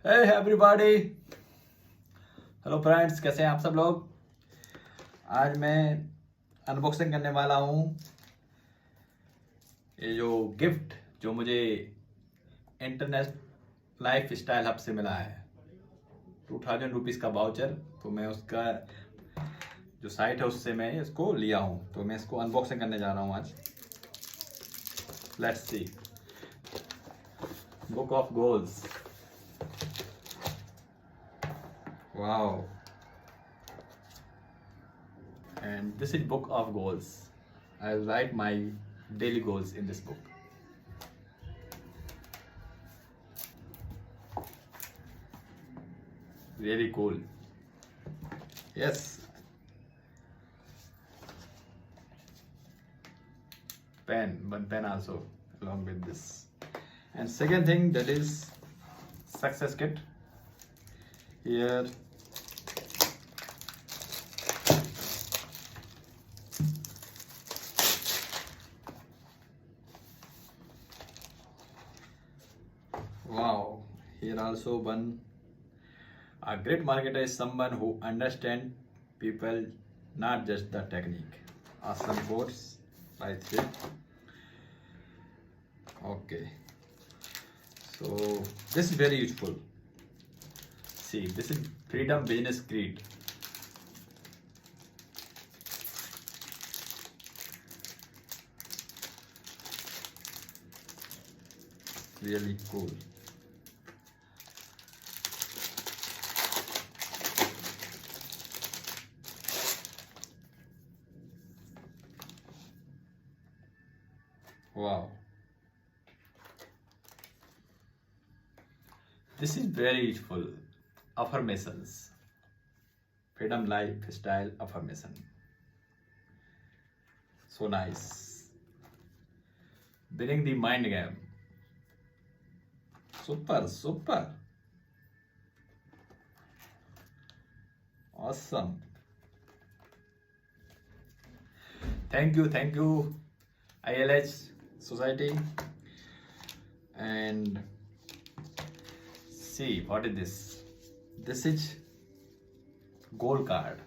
Hey everybody, hello friends, कैसे हैं आप सब लोग। आज मैं अनबॉक्सिंग करने वाला हूँ ये जो गिफ्ट जो मुझे इंटरनेट लाइफ स्टाइल हब से मिला है, 2000 रुपीज़ का वाउचर। तो मैं उसका जो साइट है उससे मैं इसको लिया हूँ, तो मैं इसको अनबॉक्सिंग करने जा रहा हूँ आज। Let's see. Book of goals, wow, and this is book of goals. I'll write my daily goals in this book. Really cool. Yes, one pen also along with this. And second thing, that is success kit. Here wow, here also one. A great marketer is someone who understands people, not just the technique. Awesome quotes right here. Okay, so this is very useful. See, this is Freedom Business Creed. Really cool. Wow. This is very useful. Affirmations. Freedom lifestyle affirmation. So nice. Winning the mind game. Super, super. Awesome. Thank you, ILH Society. And see, what is this? This is gold card.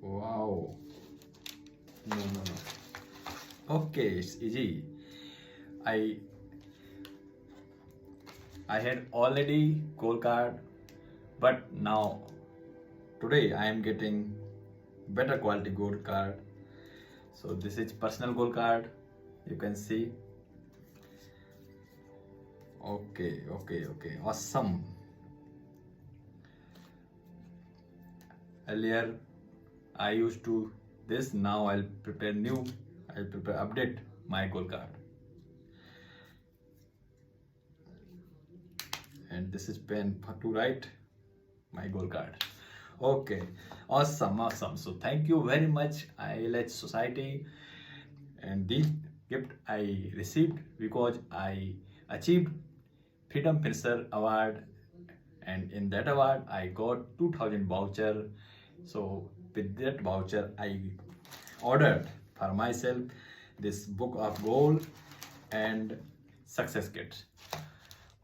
Wow. No. Okay, it's easy. I had already gold card, but now today I am getting better quality gold card. So this is personal gold card. You can see. Okay. Awesome. Earlier I used to this. Now I'll prepare update my gold card. And this is pen to write my gold card. Okay, awesome. So thank you very much, ILH Society. And this gift I received because I achieved Freedom Finisher Award, and in that award I got 2000 voucher. So with that voucher I ordered for myself this book of gold and success kit.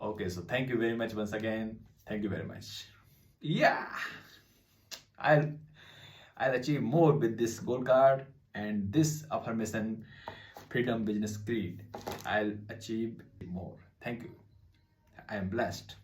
Okay, so thank you very much once again. Thank you very much. Yeah, I'll achieve more with this gold card and this affirmation Freedom Business Creed. I'll achieve more. Thank you. I am blessed.